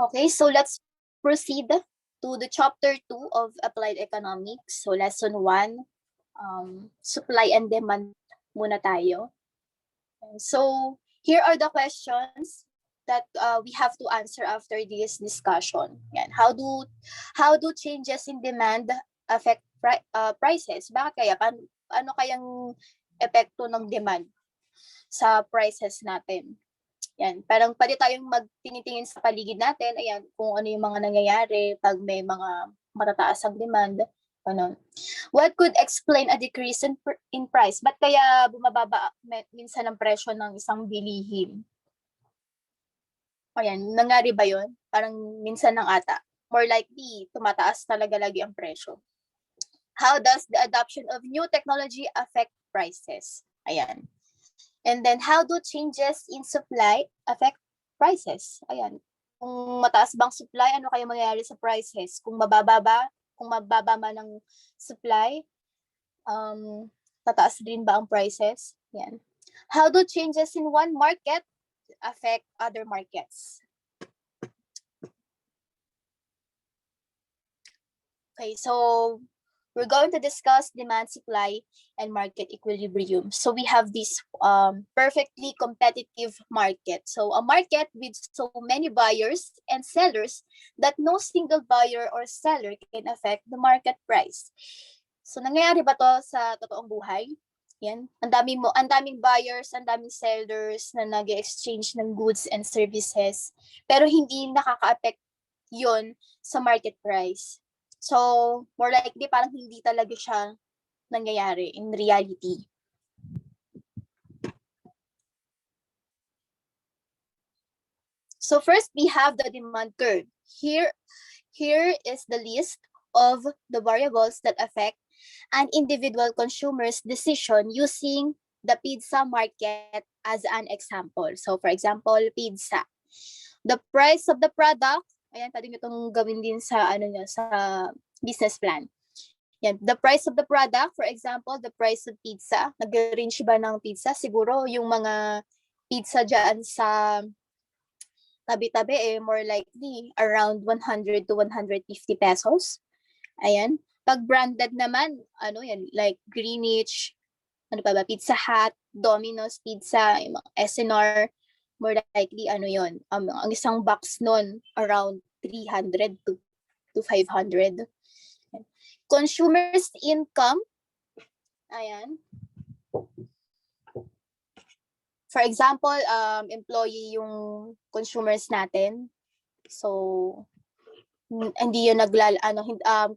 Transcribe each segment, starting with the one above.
Okay, so let's proceed to the chapter 2 of Applied Economics. So lesson 1, supply and demand muna tayo. So here are the questions that we have to answer after this discussion. Yan. How do changes in demand affect prices? Bakit kaya? Ano kayang epekto ng demand sa prices natin? Yan, parang pwede tayong magtinitingin sa paligid natin, ayan, kung ano yung mga nangyayari pag may mga matataas ang demand. Ano. What could explain a decrease in price? Ba't kaya bumababa minsan ang presyo ng isang bilihin? Ayan, nangyari ba yun? Parang minsan lang ata. More likely, tumataas talaga lagi ang presyo. How does the adoption of new technology affect prices? Ayan. And then, how do changes in supply affect prices? Ayan. Kung mataas bang supply, ano kaya mangyayari sa prices? Kung mababa man ang supply, tataas din ba ang prices? Yan. How do changes in one market affect other markets? Okay, so we're going to discuss demand, supply, and market equilibrium. So we have this perfectly competitive market. So a market with so many buyers and sellers that no single buyer or seller can affect the market price. So nangyayari ba to sa totoong buhay? Yan. Ang daming buyers, ang daming sellers na nag-exchange ng goods and services, pero hindi nakaka-affect 'yon sa market price. So, more likely, parang hindi talaga siya nangyayari in reality. So first, we have the demand curve. Here is the list of the variables that affect an individual consumer's decision using the pizza market as an example. So for example, pizza. The price of the product, ayan, pwede nyo itong gawin din sa, sa business plan. Yan. The price of the product, for example, the price of pizza. Nag-range ba ng pizza? Siguro yung mga pizza dyan sa tabi-tabi, more likely around 100 to 150 pesos. Ayan. Pag branded naman, yan, like Greenwich, Pizza Hut, Domino's Pizza, SNR, more likely, yon, ang isang box nun, around 300 to 500. Consumers' income, ayan. For example, employee yung consumers natin. So, hindi yun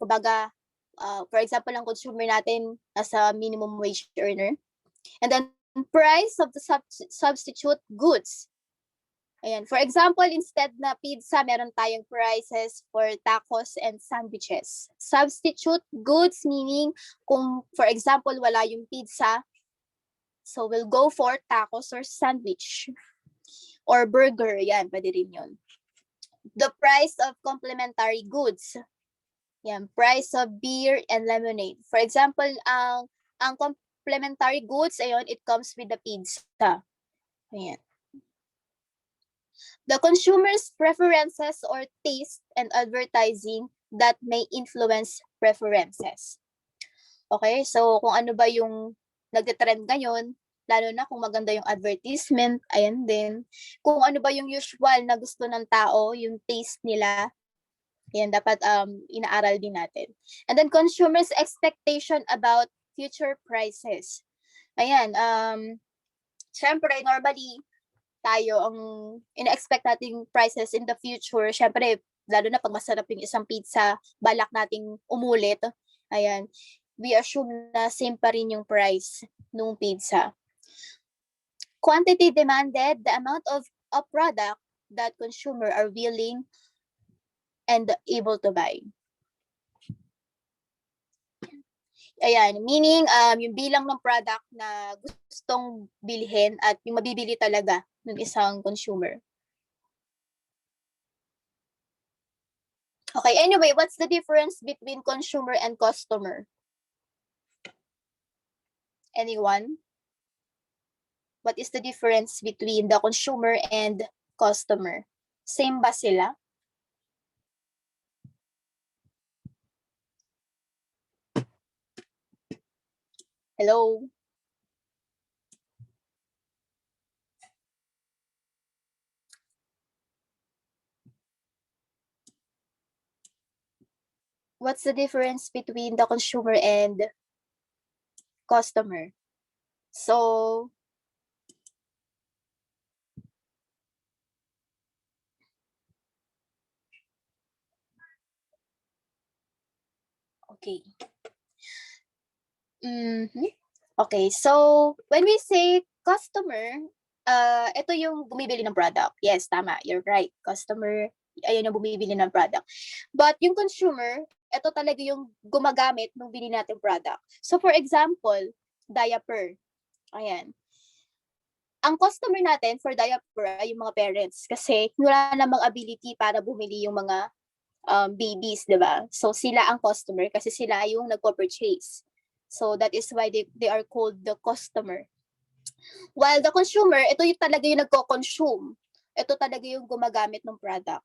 kumbaga, for example, ang consumer natin nasa minimum wage earner. And then, price of the substitute goods. Ayan. For example, instead na pizza, meron tayong prices for tacos and sandwiches. Substitute goods, meaning kung, for example, wala yung pizza, so we'll go for tacos or sandwich. Or burger, yan, pwede rin yun. The price of complementary goods. Yan, price of beer and lemonade. For example, ang complementary goods, ayun, it comes with the pizza. Ayan. The consumer's preferences or taste and advertising that may influence preferences. Okay, so kung ano ba yung nagte-trend ngayon, lalo na kung maganda yung advertisement, ayan din. Kung ano ba yung usual na gusto ng tao, yung taste nila, yan dapat inaaral din natin. And then consumers' expectation about future prices. Ayan, syempre normally tayo ang ina-expect nating prices in the future. Syempre, lalo na pag masarap yung isang pizza, balak nating umulit. Ayan, we assume na same pa rin yung price ng pizza. Quantity demanded, the amount of a product that consumer are willing and able to buy. Ayan, meaning yung bilang ng product na gustong bilhin at yung mabibili talaga ng isang consumer. Okay, anyway, what's the difference between consumer and customer? Anyone? What is the difference between the consumer and customer? Same ba sila? Hello? What's the difference between the consumer and customer? So, okay. Okay, so when we say customer, ito yung bumibili ng product. Yes, tama, you're right. Customer, ayun yung bumibili ng product. But yung consumer, ito talaga yung gumagamit ng bili nating product. So for example, diaper. Ayan. Ang customer natin for diaper ay yung mga parents kasi wala namang ability para bumili yung mga babies, di ba? So sila ang customer kasi sila yung nagpo-purchase. So that is why they are called the customer. While the consumer, ito yung talaga yung nagko-consume. Ito talaga yung gumagamit ng product.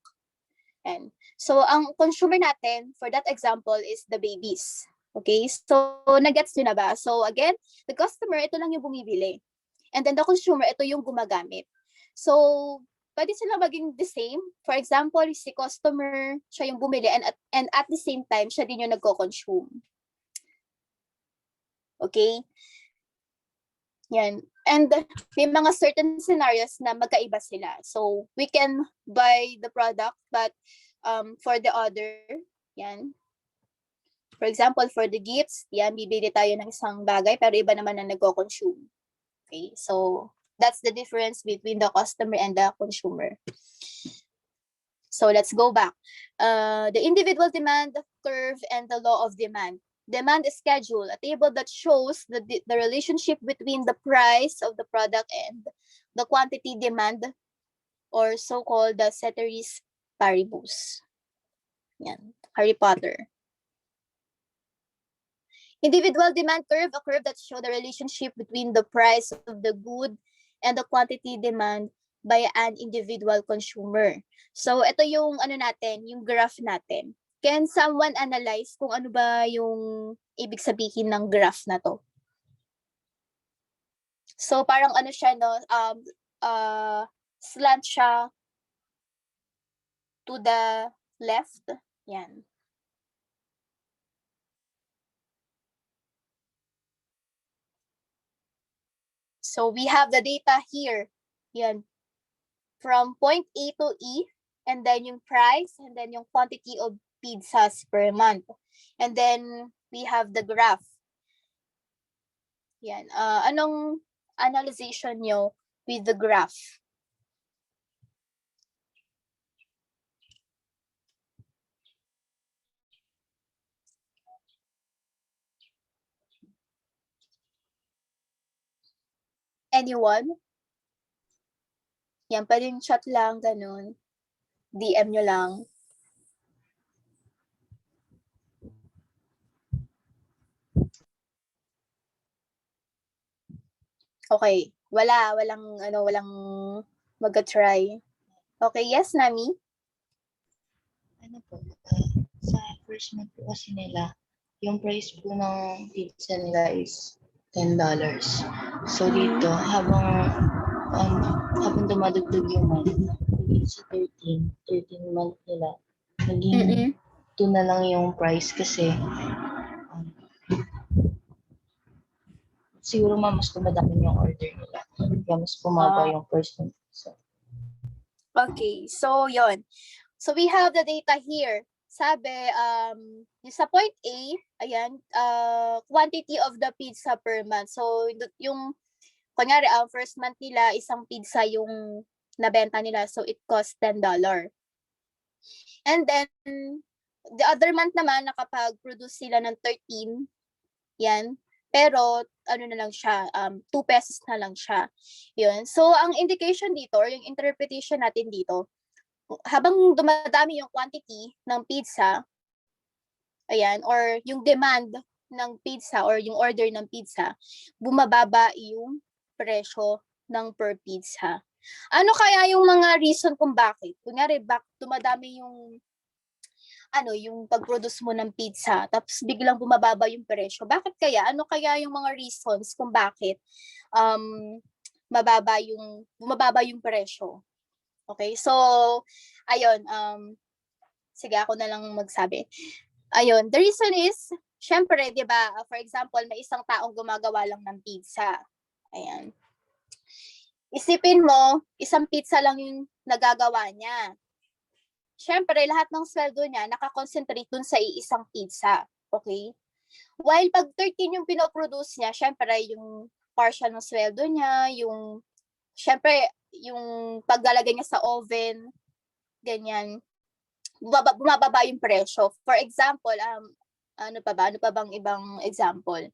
And so ang consumer natin for that example is the babies. Okay? So nagets nyo na ba? So again, the customer, ito lang yung bumibili. And then the consumer, ito yung gumagamit. So pwede sila maging the same. For example, si customer, siya yung bumili and at the same time, siya din yung nagko-consume. Okay? Yan. And may mga certain scenarios na magkaiba sila. So we can buy the product but for the other, yan. For example, for the gifts, yan, bibili tayo ng isang bagay pero iba naman na nagko-consume. Okay? So that's the difference between the customer and the consumer. So let's go back. The individual demand curve and the law of demand. Demand schedule, a table that shows the relationship between the price of the product and the quantity demand, or so-called the ceteris paribus. Yan, Harry Potter. Individual demand curve, a curve that shows the relationship between the price of the good and the quantity demand by an individual consumer. So ito yung ano natin, yung graph natin. Can someone analyze kung ano ba yung ibig sabihin ng graph na to? So parang ano siya, no, slant siya to the left. Yan. So we have the data here. Yan. From point A to E, and then yung price, and then yung quantity of pizzas per month. And then we have the graph. Yan. Anong analyzation nyo with the graph? Anyone? Yan, pwedeng chat lang, ganun. DM nyo lang. Okay. Walang mag-try. Okay, yes, Nami? Ano po, sa first month po kasi nila, yung price po ng pizza nila is $10. So dito, habang dumadagdag yung month, sa 13 month nila, naging 2 na lang yung price kasi siguro mas dumadami yung order nila. Kaya mas bumaba yung first month. So, okay, so yon. So we have the data here. Sabi, sa point A, ayan, quantity of the pizza per month. So yung, kunyari, first month nila, isang pizza yung nabenta nila. So it cost $10. And then, the other month naman, nakapag-produce sila ng 13. Yan. Pero, ano na lang siya, 2 pesos na lang siya. Yun. So, ang indication dito, or yung interpretation natin dito, habang dumadami yung quantity ng pizza, ayan, or yung demand ng pizza or yung order ng pizza, bumababa yung presyo ng per pizza. Ano kaya yung mga reason kung bakit? Kunyari, dumadami yung yung pag-produce mo ng pizza, tapos biglang bumababa yung presyo. Bakit kaya? Ano kaya yung mga reasons kung bakit bumababa yung presyo? Okay, so, ayun, sige, ako na lang magsabi. Ayun, the reason is, syempre, di ba, for example, may isang taong gumagawa lang ng pizza. Ayan. Isipin mo, isang pizza lang yung nagagawa niya. Syempre, lahat ng sweldo niya nakakonsentrate dun sa iisang pizza. Okay? While pag 13 yung pinoproduce niya, syempre, yung partial ng sweldo niya, syempre, yung paglalagay niya sa oven, ganyan, bumababa yung presyo. For example, ano pa bang ibang example?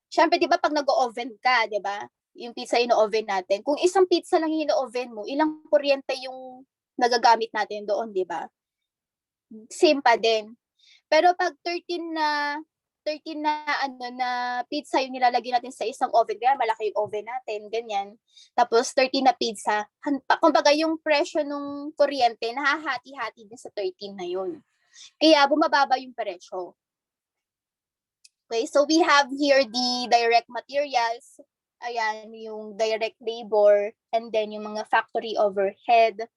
Syempre, di ba pag nag-oven ka, di ba? Yung pizza ino-oven natin. Kung isang pizza lang yung ino-oven mo, ilang kuryente yung nagagamit natin doon, di ba? Same pa din. Pero pag 13 na pizza yung nilalagay natin sa isang oven, kaya malaki yung oven natin, ganyan. Tapos 13 na pizza, kumbaga yung presyo ng kuryente, nahahati-hati din sa 13 na yun. Kaya bumababa yung presyo. Okay, so we have here the direct materials, ayan, yung direct labor, and then yung mga factory overhead,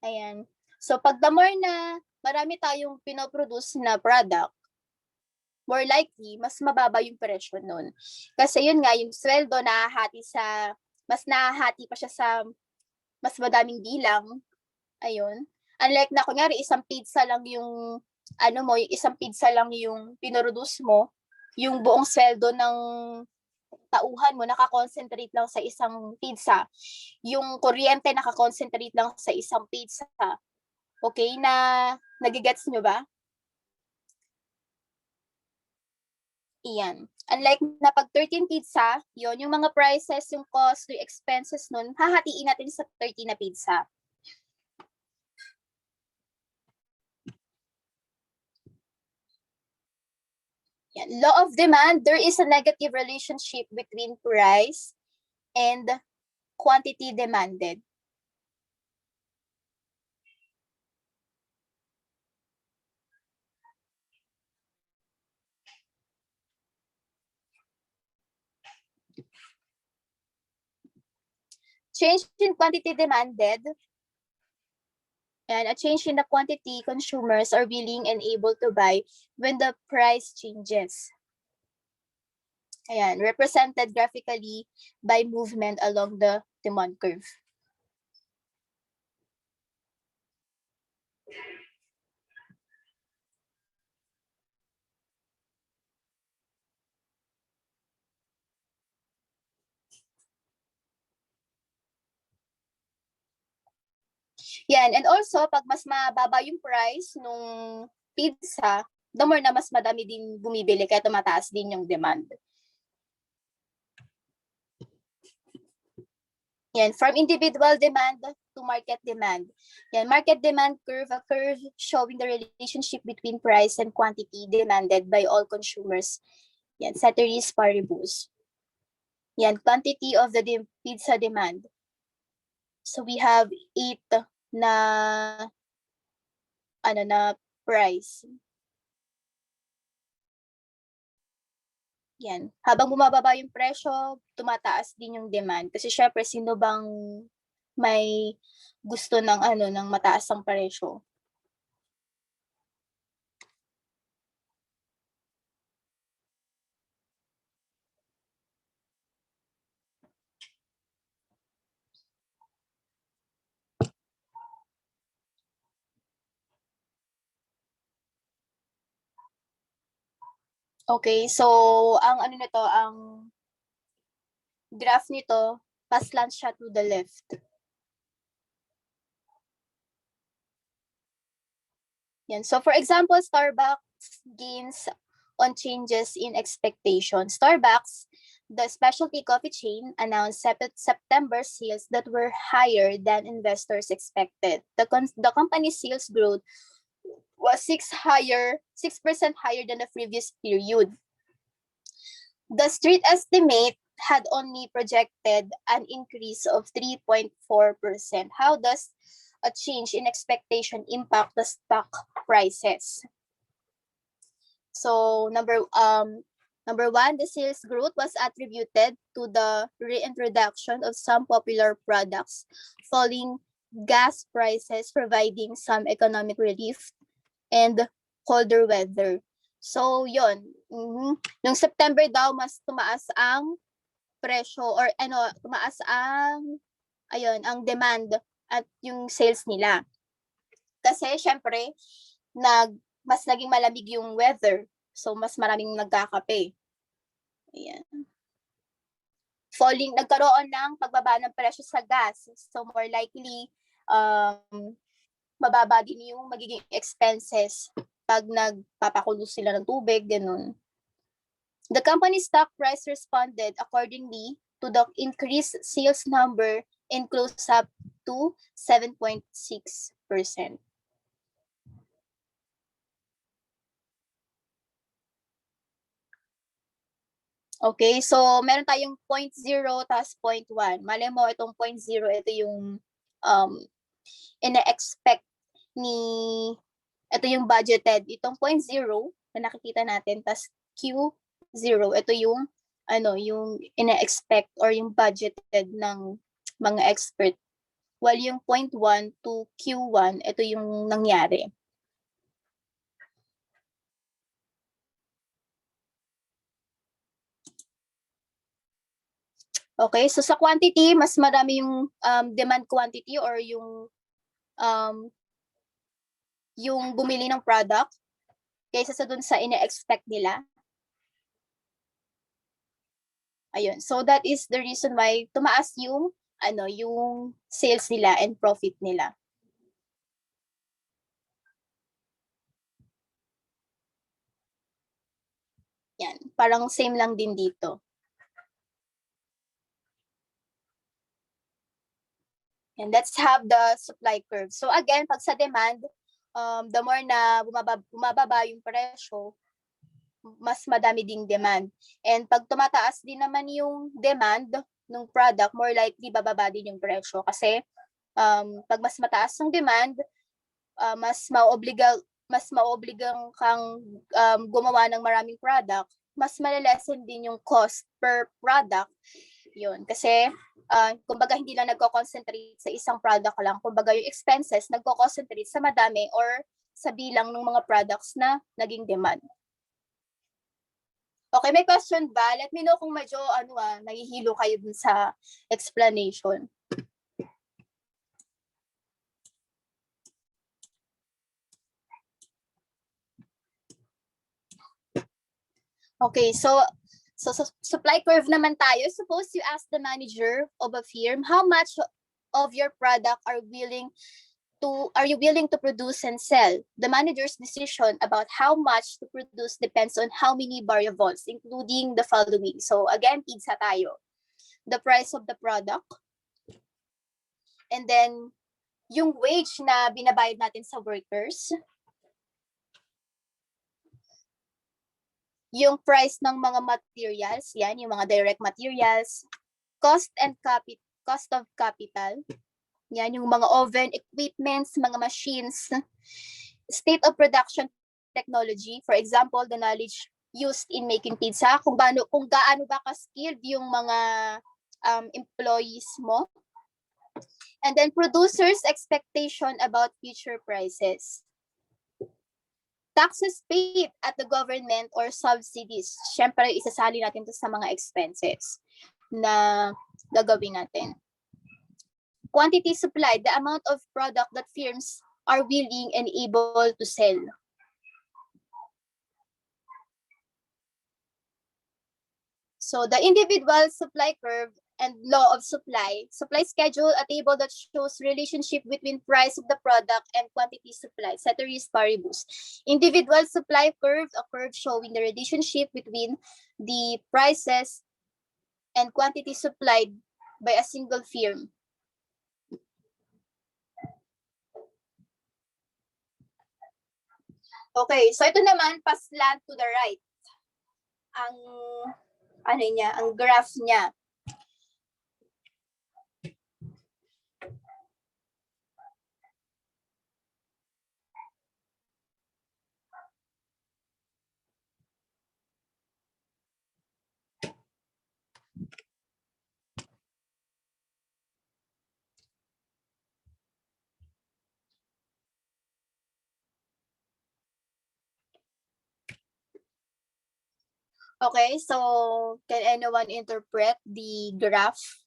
ayan. So pag the more na marami tayong pinoproduce na product, more likely, mas mababa yung presyo nun. Kasi yun nga, yung sweldo mas nahahati pa siya sa mas madaming bilang, ayun. Unlike na, kunyari, isang pizza lang yung isang pizza lang yung pinoproduce mo, yung buong sweldo ng tauhan mo nakakonsentrate lang sa isang pizza. Yung kuryente nakakonsentrate lang sa isang pizza. Okay, nagigets nyo ba? Iyan. Unlike na pag 13 pizza, yon yung mga prices, yung cost, yung expenses nun, hahatiin natin sa 13 na pizza. Yan. Law of demand, there is a negative relationship between price and quantity demanded. Change in quantity demanded, and a change in the quantity consumers are willing and able to buy when the price changes. Ayan, represented graphically by movement along the demand curve. Yan, and also, pag mas mababa yung price nung pizza, the more na mas madami din bumibili, kaya tumataas din yung demand. Yan, from individual demand to market demand. Yan, market demand curve, a curve showing the relationship between price and quantity demanded by all consumers. Yan, ceteris paribus. Yan, quantity of the pizza demand. So we have 8 na price. Yan. Habang bumababa yung presyo, tumataas din yung demand. Kasi syempre, sino bang may gusto ng mataas ang presyo? Okay, so ang graph nito, paslant siya to the left. Yan. So for example, Starbucks gains on changes in expectation. Starbucks, the specialty coffee chain, announced September sales that were higher than investors expected. The company's sales growth was 6% higher than the previous period. The street estimate had only projected an increase of 3.4%. How does a change in expectation impact the stock prices. So number one, the sales growth was attributed to the reintroduction of some popular products, falling gas prices providing some economic relief, and colder weather. So yon, nung September daw mas tumaas ang presyo or tumaas ang ang demand at yung sales nila. Kasi syempre mas naging malamig yung weather. So mas maraming nagkakape. Ayan. Nagkaroon ng pagbaba ng presyo sa gas. So more likely, mababa din yung magiging expenses pag nagpapakulo sila ng tubig, ganun. The company stock price responded accordingly to the increased sales number and closed up to 7.6%. Okay, so meron tayong 0.0 tas 0.1. Malay mo itong 0.0, ito yung ina-expect ito yung budgeted. Itong 0.0 na nakikita natin, tas Q0, ito yung yung ina-expect or yung budgeted ng mga expert. While yung 0.1 to Q1, ito yung nangyari. Okay, so sa quantity, mas marami yung demand quantity or yung bumili ng product kaysa sa dun sa ina-expect nila. Ayun, so that is the reason why tumaas yung yung sales nila and profit nila. Yan, parang same lang din dito. And let's have the supply curve. So again, pag sa demand, the more na bumababa yung presyo, mas madami ding demand. And pag tumataas din naman yung demand ng product, more likely bababa din yung presyo. Kasi pag mas mataas yung demand, mas maobligang kang gumawa ng maraming product, mas malilesen din yung cost per product. Yun. Kasi kumbaga hindi lang nagko-concentrate sa isang product lang. Kumbaga yung expenses nagko-concentrate sa madami or sa bilang ng mga products na naging demand. Okay, may question ba? Let me know kung medyo nahihilo kayo dun sa explanation. Okay, so supply curve naman tayo. Suppose you ask the manager of a firm, how much of your product are you willing to produce and sell? The manager's decision about how much to produce depends on how many variables, including the following. So again, pizza tayo. The price of the product, and then yung wage na binabayad natin sa workers, yung price ng mga materials, yan, yung mga direct materials, cost of capital, yan, yung mga oven, equipments, mga machines, state of production technology, for example, the knowledge used in making pizza, kung gaano ba ka-skilled yung mga employees mo, and then producers' expectation about future prices. Taxes paid at the government or subsidies. Siyempre, isasali natin to sa mga expenses na gagawin natin. Quantity supplied, the amount of product that firms are willing and able to sell. So the individual supply curve and law of supply schedule, a table that shows relationship between price of the product and quantity supplied, ceteris paribus. Individual supply curve, a curve showing the relationship between the prices and quantity supplied by a single firm. Okay, so ito naman, paslant to the right. Ang graph niya. Okay, so can anyone interpret the graph?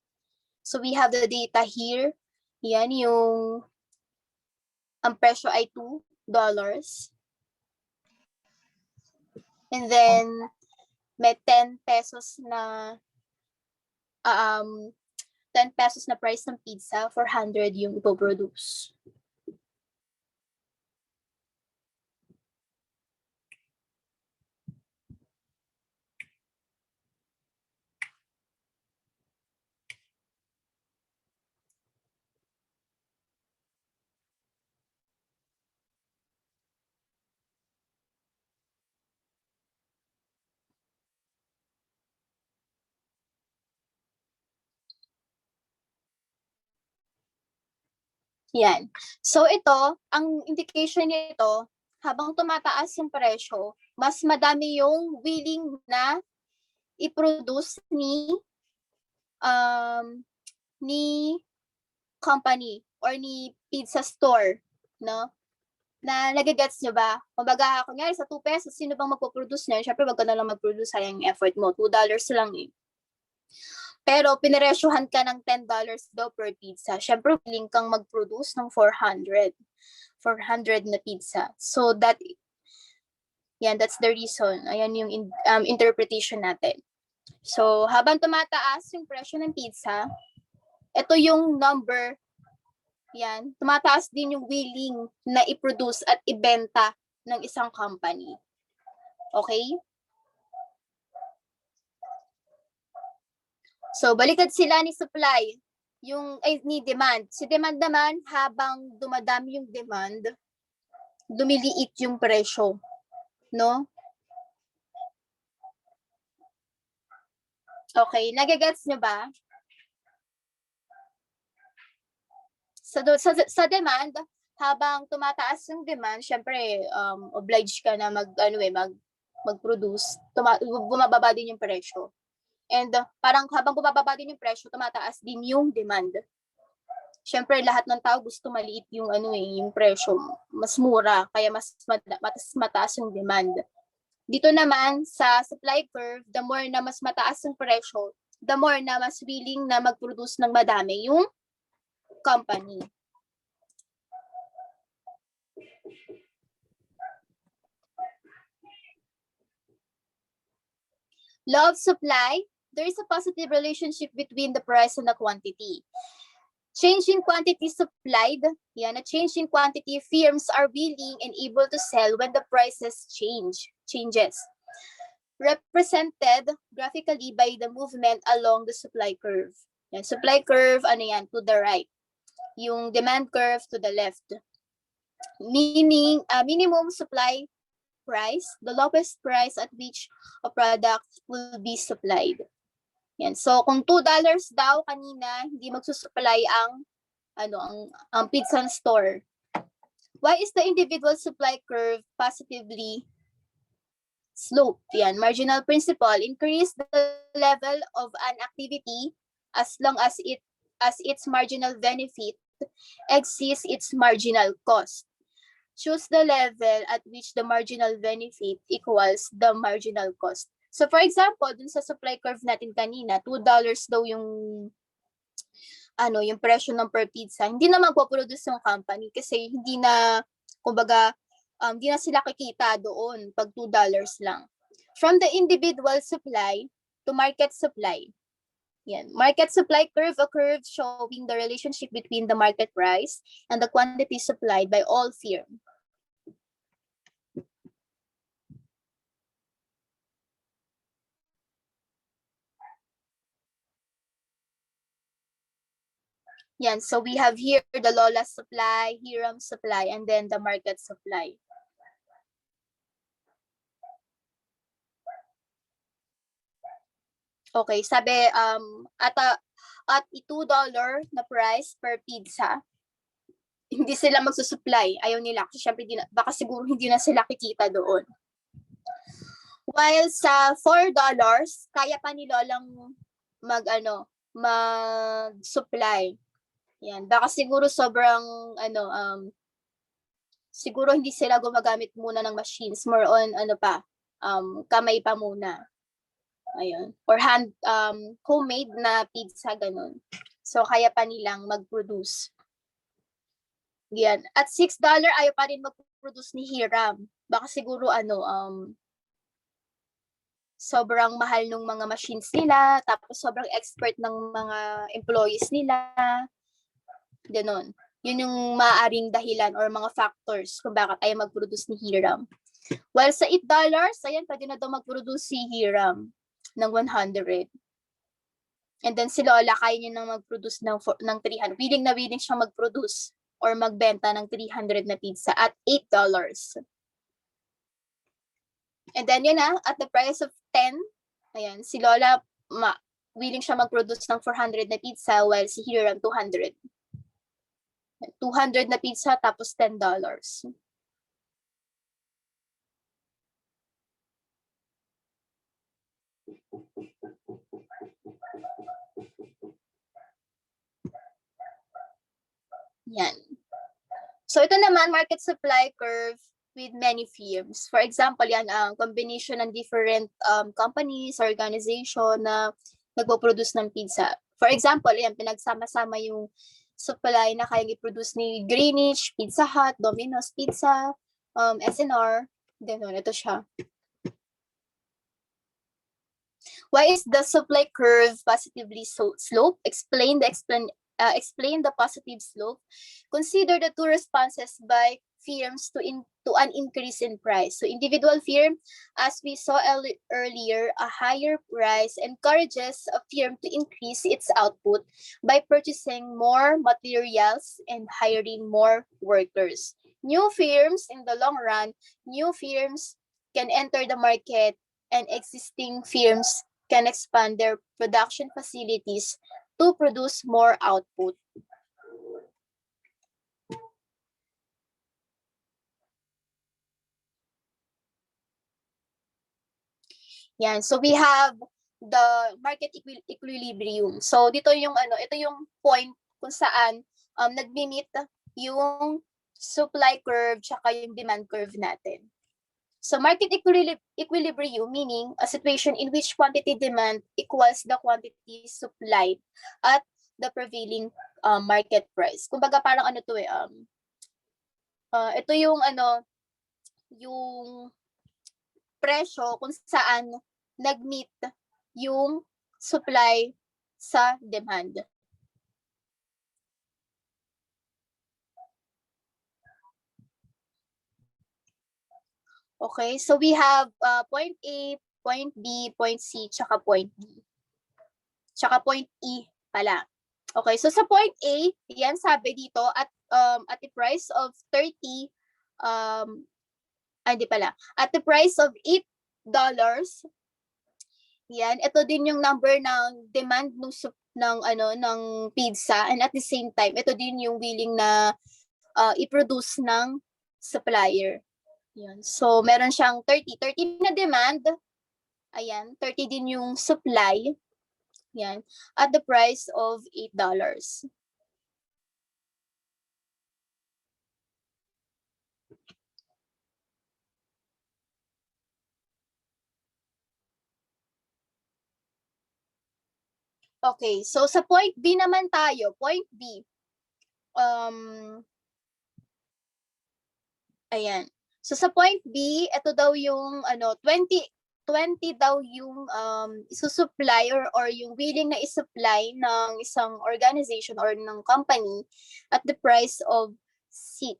So we have the data here. Yan, yung ang presyo ay $2. And then may 10 pesos na 10 pesos na price ng pizza, 400 yung ipoproduce. Yan. So ito, ang indication nito, habang tumataas yung presyo, mas madami yung willing na i-produce ni company or ni pizza store, no? Na nagigets nyo ba? Kumbaga, kunyari sa 2 pesos, sino bang magpo-produce niyan? Syempre, wag ka na lang mag-produce, sayang yung effort mo. $2 lang eh. Pero piniresyohan ka ng $10 daw per pizza. Syempre, willing kang mag-produce ng 400. 400 na pizza. So that's the reason. Ayan yung interpretation natin. So, habang tumataas yung presyo ng pizza, ito yung number, yan, tumataas din yung willing na i-produce at ibenta ng isang company. Okay? So, baliktad sila ni supply, ni demand. Si demand naman, habang dumadami yung demand, lumiliit yung presyo. No? Okay, nagigets nyo ba? Sa demand, habang tumataas yung demand, syempre, obliged ka na mag-produce, bumababa din yung presyo. And parang habang bumababa din yung presyo, tumataas din yung demand. Syempre, lahat ng tao gusto maliit yung yung presyo, mas mura, kaya mas mataas yung demand. Dito naman sa supply curve, the more na mas mataas yung presyo, the more na mas willing na mag-produce ng madami yung company. Law of supply, there is a positive relationship between the price and the quantity. Change in quantity supplied, a change in quantity, firms are willing and able to sell when the prices changes. Represented graphically by the movement along the supply curve. Yan, supply curve, to the right. Yung demand curve to the left. Meaning, minimum supply price, the lowest price at which a product will be supplied. Yan. So, kung $2 daw kanina, hindi magsusupply ang pizza store. Why is the individual supply curve positively sloped? Yan. Marginal principle, increase the level of an activity as long as its marginal benefit exceeds its marginal cost. Choose the level at which the marginal benefit equals the marginal cost. So for example, dun sa supply curve natin kanina, $2 daw yung presyo ng per pizza. Hindi na magpo-produce yung company kasi hindi na sila kikita doon pag $2 lang. From the individual supply to market supply. Yan. Market supply curve, a curve showing the relationship between the market price and the quantity supplied by all firms. Yan. So we have here the Lola supply, Hiram supply, and then the market supply. Okay, sabi at $2 na price per pizza, hindi sila magsusupply. Ayaw nila kasi syempre baka siguro hindi na sila kikita doon. While sa $4, kaya pa ni Lolang mag-supply. Yan, baka siguro sobrang siguro hindi sila gumagamit muna ng machines, more on kamay pa muna. Ayun. Or homemade na pizza, ganun. So, kaya pa nilang mag-produce. Yan. At $6, ayaw pa rin mag-produce ni Hiram. Baka siguro, sobrang mahal ng mga machines nila, tapos sobrang expert ng mga employees nila. Ganon. Yun yung maaaring dahilan or mga factors kung bakit ayaw mag-produce ni Hiram. While sa $8, ayan, pwede na daw mag-produce si Hiram ng 100. And then si Lola, kaya niya nang mag-produce ng 300. Willing na willing siyang mag-produce or magbenta ng 300 na pizza at $8. And then yun na, at the price of 10, ayan, si Lola, willing siya mag-produce ng 400 na pizza while si Hiram 200. 200 na pizza tapos $10. Yan. So ito naman, market supply curve with many firms. For example, yan ang combination ng different companies, organization na nagpo-produce ng pizza. For example, yan, pinagsama-sama yung supply na kayang i-produce ni Greenwich, Pizza Hut, Domino's Pizza, SNR, ganun, ito siya. Why is the supply curve positively slope? Explain the positive slope. Consider the two responses by firms to an increase in price. So individual firm, as we saw earlier, a higher price encourages a firm to increase its output by purchasing more materials and hiring more workers. New firms, in the long run, new firms can enter the market and existing firms can expand their production facilities to produce more output. Yan. So we have the market equilibrium. So ito yung point kung saan nagmi-meet yung supply curve tsaka yung demand curve natin. So market equilibrium meaning a situation in which quantity demand equals the quantity supplied at the prevailing market price. Kumbaga parang ito yung yung presyo kung saan nag-meet yung supply sa demand. Okay, so we have point A, point B, point C, tsaka point D. Tsaka point E pala. Okay, so sa point A, yan sabi dito at the price of 30 hindi pala. At the price of $8, yan, ito din yung number ng demand ng pizza, and at the same time, ito din yung willing na i-produce ng supplier. Yan. So meron siyang 30 na demand. Ayan, 30 din yung supply. Yan, at the price of $8. Okay, so sa point B naman tayo, point B. Ayan. So sa point B, ito daw yung 20 daw yung isusupply or yung willing na isupply ng isang organization or ng company at the price of 6.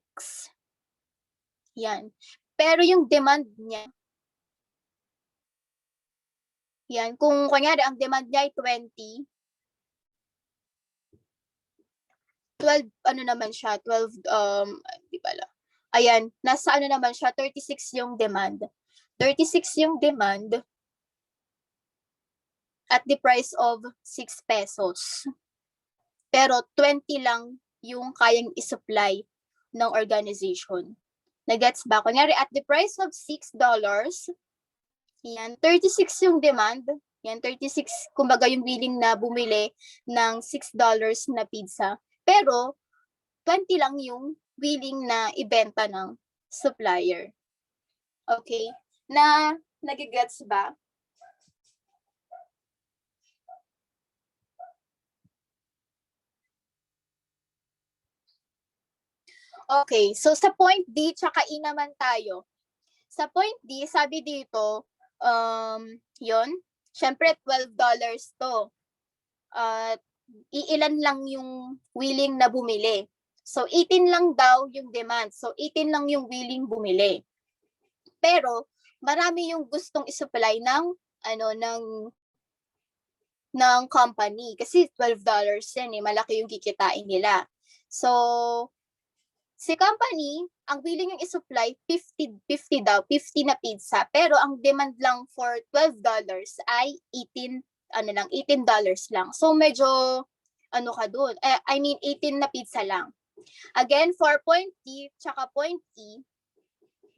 Yan. Pero yung demand niya, yan, kung kunyari ang demand niya ay 20, 12 naman siya, 12 di pala. Ayan, nasa naman siya, 36 yung demand. 36 yung demand at the price of 6 pesos. Pero 20 lang yung kayang isupply ng organization. Nagets ba? Kunyari, at the price of $6, yan, 36 yung demand. Yan, 36, kumbaga yung willing na bumili ng $6 na pizza. Pero, 20 lang yung willing na ibenta ng supplier. Okay? Nagigets ba? Okay, so sa point D, tsaka E naman tayo. Sa point D, sabi dito, yun, syempre $12 to. At iilan lang yung willing na bumili. So 18 lang daw yung demand. So 18 lang yung willing bumili. Pero marami yung gustong i-supply ng ng company kasi $12 yan eh, malaki yung kikitain nila. So si company, ang willing yung i-supply 50 daw, 50 na pizza, pero ang demand lang for $12 ay 18 lang. So medyo ka doon. I mean 18 na pizza lang. Again, for point D tsaka point E,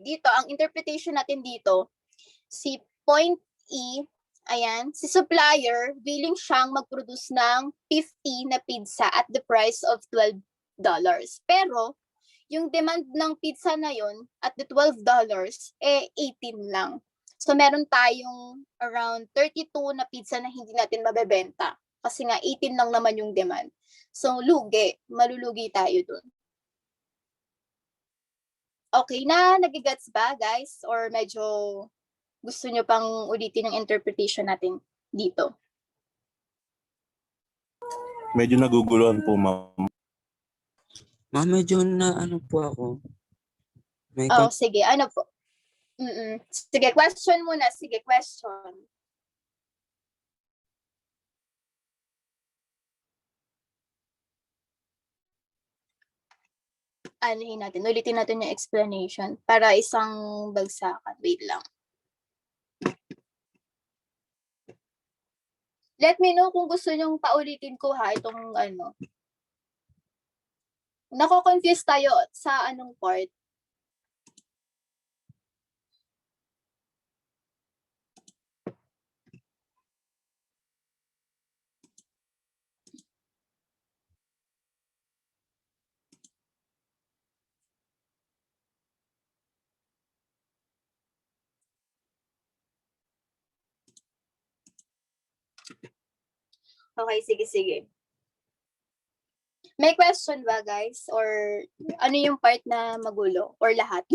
dito ang interpretation natin dito, si point E, ayan, si supplier willing siyang mag-produce ng 50 na pizza at the price of $12. Pero yung demand ng pizza na yon at the $12, 18 lang. So meron tayong around 32 na pizza na hindi natin mabebenta kasi nga 18 lang naman yung demand. So lugi, malulugi tayo dun. Okay na, nagigets ba guys? Or medyo gusto nyo pang ulitin yung interpretation natin dito? Medyo naguguluhan po, ma'am. Ma'am, medyo na ano po ako. May Sige, ano po? Sige, question muna. Sige, question. Ulitin natin yung explanation para isang bagsakan. Wait lang. Let me know kung gusto nyong paulitin ko ha, itong Nako-confuse tayo sa anong part. Okay, sige. May question ba, guys? Or ano yung part na magulo? Or lahat?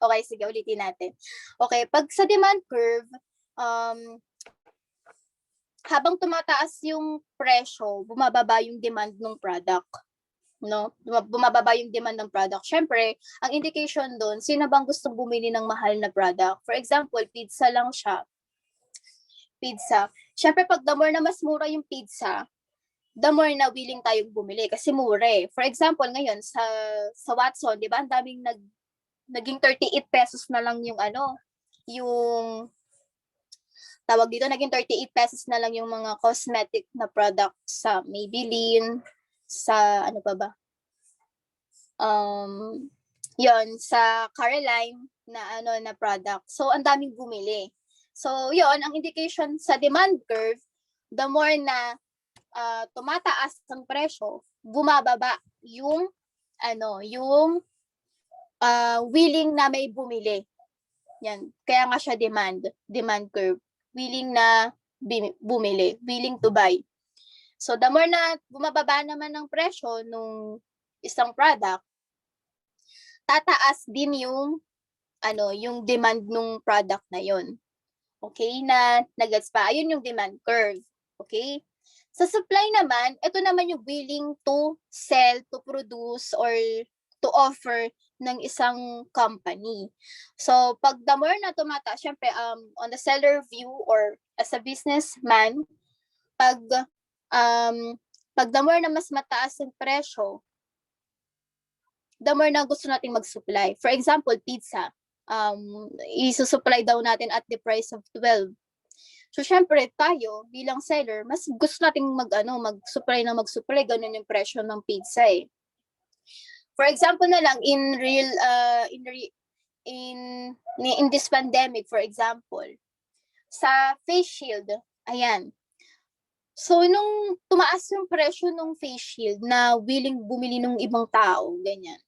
Okay, sige, ulitin natin. Okay, pag sa demand curve, habang tumataas yung presyo, bumababa yung demand ng product. No? Bumababa yung demand ng product. Syempre, ang indication doon, sino bang gustong bumili ng mahal na product? For example, pizza lang siya. Pizza. Syempre, pag the more na mas mura yung pizza, the more na willing tayong bumili kasi mura eh. For example, ngayon sa Watson, 'di ba? Ang daming naging 38 pesos na lang yung yung tawag dito, naging 38 pesos na lang yung mga cosmetic na products sa Maybelline, sa ano pa ba? Yon sa Caroline na product. So ang daming bumili. So yon ang indication sa demand curve, the more na tumataas ang presyo, bumababa yung willing na may bumili. Yan. Kaya nga siya demand curve. Willing na bumili, willing to buy. So the more na bumababa naman ng presyo nung isang product, tataas din yung yung demand nung product na yon. Okay, nagets pa. Ayun yung demand curve. Okay? Sa supply naman, ito naman yung willing to sell, to produce, or to offer ng isang company. So, pag the more na tumataas, syempre, on the seller view or as a businessman, pag the more na mas mataas yung presyo, the more na gusto nating mag-supply. For example, pizza. Isusupply daw natin at the price of 12. So, syempre, tayo, bilang seller, mas gusto nating mag-supply, ganun yung presyo ng pizza eh. For example na lang, in this pandemic, for example, sa face shield, ayan. So, nung tumaas yung presyo ng face shield na willing bumili ng ibang tao, ganyan,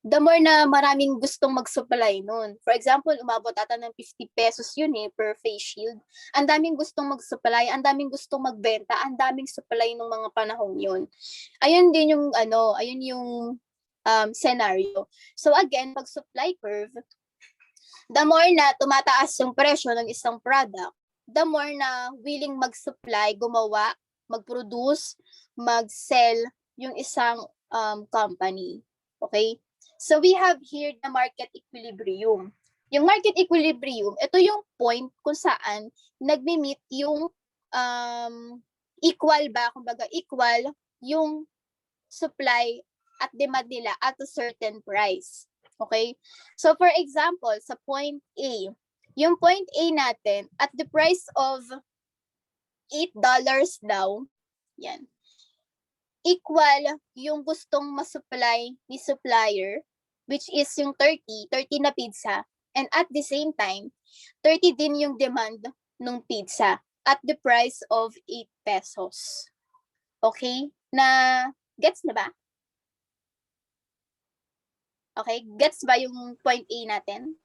the more na maraming gustong mag-supply nun. For example, umabot ata ng 50 pesos yun per face shield. Ang daming gustong mag-supply, ang daming gustong magbenta, ang daming supply ng mga panahon yun. Ayun din yung ayun yung scenario. So again, pag supply curve, the more na tumataas yung presyo ng isang product, the more na willing mag-supply, gumawa, mag-produce, mag-sell yung isang company. Okay? So we have here the market equilibrium. Yung market equilibrium, ito yung point kung saan nagmi-meet yung equal ba, kumbaga equal yung supply at demand nila at a certain price. Okay? So for example, sa point A, yung point A natin at the price of $8 daw, yan, equal yung gustong masupply ni supplier, which is yung 30 na pizza, and at the same time, 30 din yung demand ng pizza at the price of 8 pesos. Okay? Gets na ba? Okay? Gets ba yung point A natin?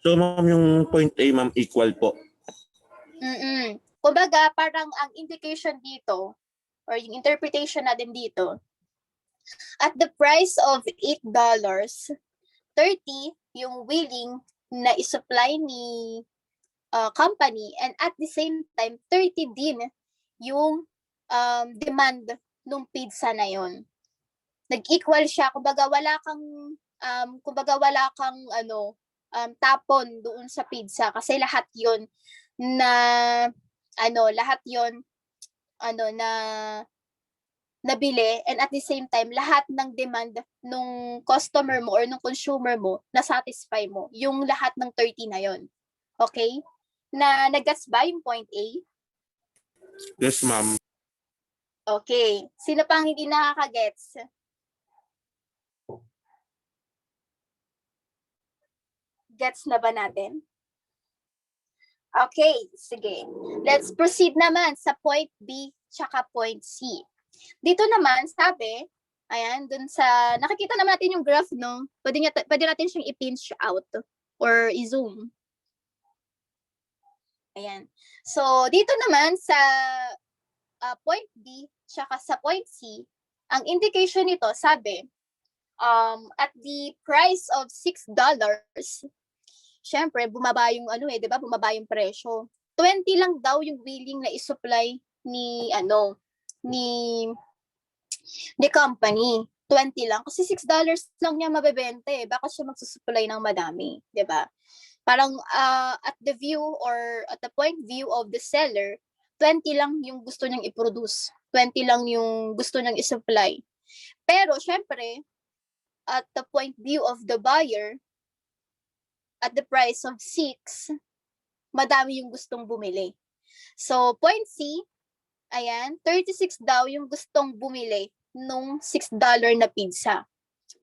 So, ma'am, yung point A, ma'am, equal po. Kumbaga, parang ang indication dito, or yung interpretation natin dito, at the price of $8, 30 yung willing na isupply ni company, and at the same time, 30 din yung demand ng pizza na yon. Nag-equal siya, kumbaga wala kang tapon doon sa pizza kasi lahat yon na nabili, and at the same time lahat ng demand nung customer mo or nung consumer mo na satisfy mo yung lahat ng 30 na yon. Okay? Nag-gets ba yung point A? Yes, ma'am. Okay. Sino pang hindi nakaka-gets? Gets na ba natin? Okay, sige. Let's proceed naman sa point B tsaka point C. Dito naman, sabi, ayan, dun sa, nakikita naman natin yung graph, no? Pwede natin siyang i-pinch out or i-zoom. Ayan. So, dito naman sa point B tsaka sa point C, ang indication nito, sabi, at the price of $6, syempre, bumaba yung di ba? Bumaba yung presyo. 20 lang daw yung willing na i-supply ni company. 20 lang. Kasi $6 lang niya mabebenta eh. Baka siya magsusupply ng madami. 'Di ba? Parang at the view or at the point view of the seller, 20 lang yung gusto niyang i-produce. 20 lang yung gusto niyang i-supply. Pero syempre, at the point view of the buyer, at the price of 6, madami yung gustong bumili. So, point C, ayan, 36 daw yung gustong bumili nung $6 na pizza.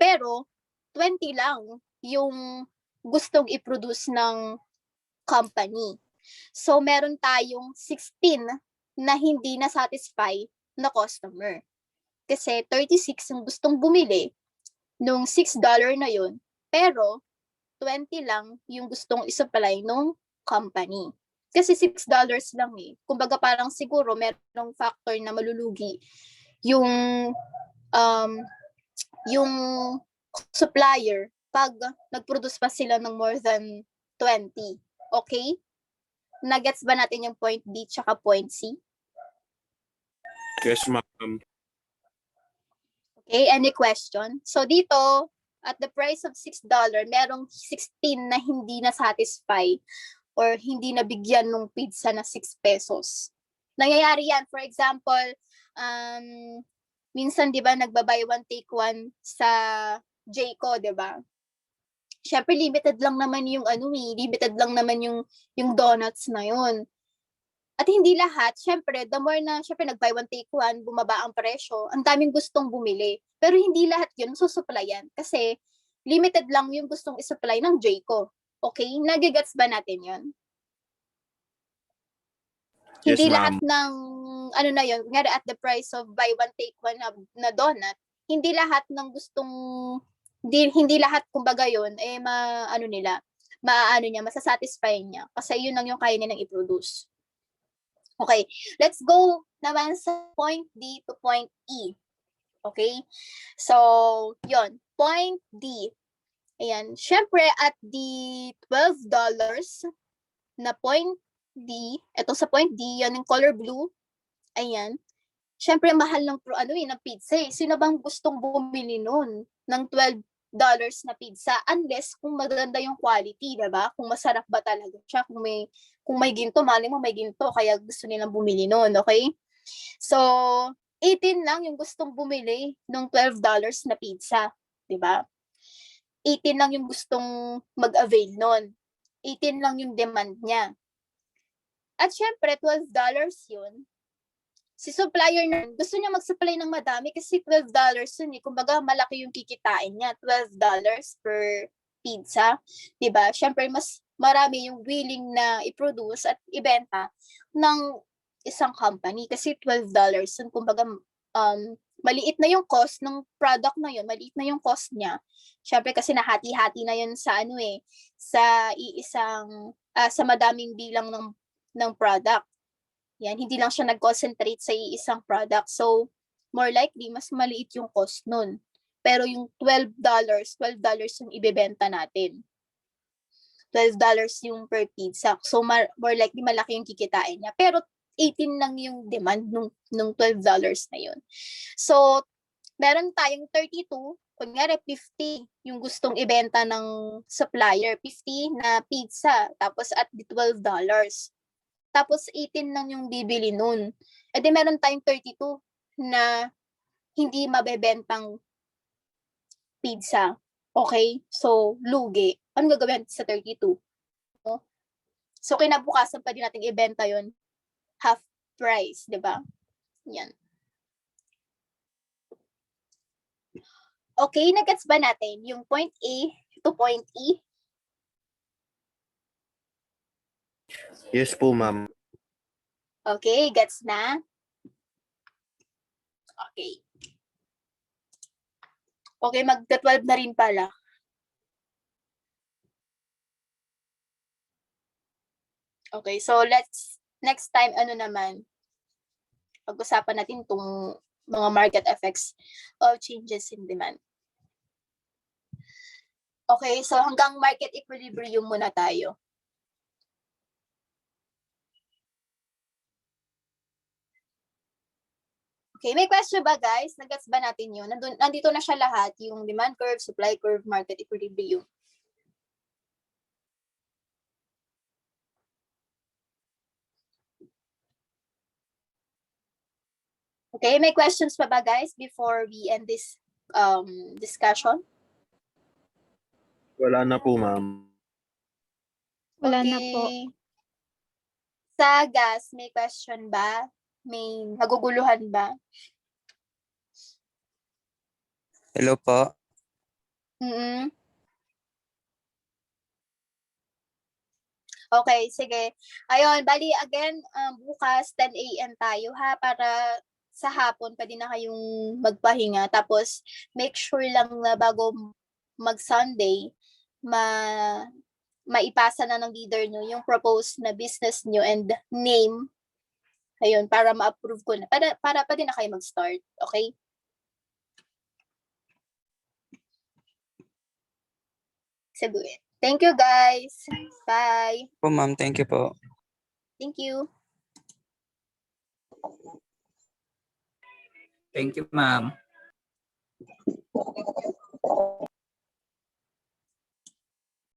Pero, 20 lang yung gustong i-produce ng company. So, meron tayong 16 na hindi na-satisfy na customer. Kasi 36 yung gustong bumili nung $6 na yun. Pero, 20 lang yung gustong isupply nung company. Kasi $6 lang eh. Kumbaga parang siguro merong factor na malulugi yung supplier pag nag-produce pa sila ng more than 20. Okay? Nagets ba natin yung point B tsaka point C? Yes, ma'am. Okay, any question? So dito, at the price of $6, merong 16 na hindi na-satisfy or hindi nabigyan ng pizza na 6 pesos. Nangyayari yan. For example, minsan, di ba, nagba-buy one, take one sa Jayco, di ba? Siyempre, limited lang naman yung yung donuts na yun. At hindi lahat, syempre, the more na, syempre, nag-buy one, take one, bumaba ang presyo, ang daming gustong bumili. Pero hindi lahat yun susuplayan. Kasi, limited lang yung gustong isupply ng Jayco. Okay? Nagigets ba natin yun? Yes, Hindi ma'am. lahat ng, ngari at the price of buy one, take one na donut, hindi lahat ng gustong, hindi lahat, kumbaga yun, masasatisfy niya. Kasi yun lang yung kaya nilang i-produce. Okay, let's go naman sa point D to point E. Okay? So, yon. point D. Ayan. Syempre, at the $12 na point D, ito sa point D, yan yung color blue. Ayan. Syempre, mahal ng ng pizza eh. Sino bang gustong bumili nun ng $12 na pizza? Unless kung maganda yung quality, diba? Kung masarap ba talaga siya. Kung may ginto, mali mo may ginto, kaya gusto nilang bumili nun, okay? So, 18 lang yung gustong bumili ng $12 na pizza, diba? 18 lang yung gustong mag-avail nun. 18 lang yung demand niya. At syempre, $12 yun. Si supplier na gusto niya mag-supply ng madami kasi $12 yun eh. Kumbaga, malaki yung kikitain niya. $12 per pizza. Diba? Syempre, mas marami yung willing na i-produce at ibenta ng isang company. Kasi $12 yun. Kumbaga, maliit na yung cost ng product na yun. Maliit na yung cost niya. Syempre, kasi nahati-hati na yun sa sa iisang, sa madaming bilang ng product. Yan, hindi lang siya nag-concentrate sa isang product. So, more likely, mas maliit yung cost nun. Pero yung $12 yung ibebenta natin. $12 yung per pizza. So, more likely, malaki yung kikitain niya. Pero, 18 lang yung demand nung $12 na yun. So, meron tayong 32, kunyari 50 yung gustong ibenta ng supplier. 50 na pizza. Tapos, at the $12. Tapos 18 lang yung bibili nun. E di meron tayong 32 na hindi mabebentang pizza. Okay? So, lugi. Ano gagawin sa 32? No? So, kinabukasan pa din natin ibenta yon half price, di ba? Yan. Okay, nagets ba natin yung point A to point E? Yes po, ma'am. Okay, gets na? Okay. Okay, magta-12 na rin pala. Okay, so next time, pag-usapan natin itong mga market effects of changes in demand. Okay, so hanggang market equilibrium muna tayo. Okay, may question ba guys? Nagets ba natin yun? Nandito na siya lahat, yung demand curve, supply curve, market equilibrium. Okay, may questions pa ba guys before we end this discussion? Wala na po, ma'am. Wala na po. Sa gas, may question ba? May naguguluhan ba? Hello po. Mm-mm. Okay, sige. Ayun, bali again, bukas 10 a.m. tayo ha, para sa hapon pwede na kayong magpahinga. Tapos make sure lang na bago mag-Sunday, maipasa na ng leader nyo yung proposed na business nyo and name. Ayun, para ma-approve ko na. Para pwede na kayo mag-start. Okay? Sige. Thank you guys. Bye. Po ma'am, thank you po. Thank you. Thank you, ma'am.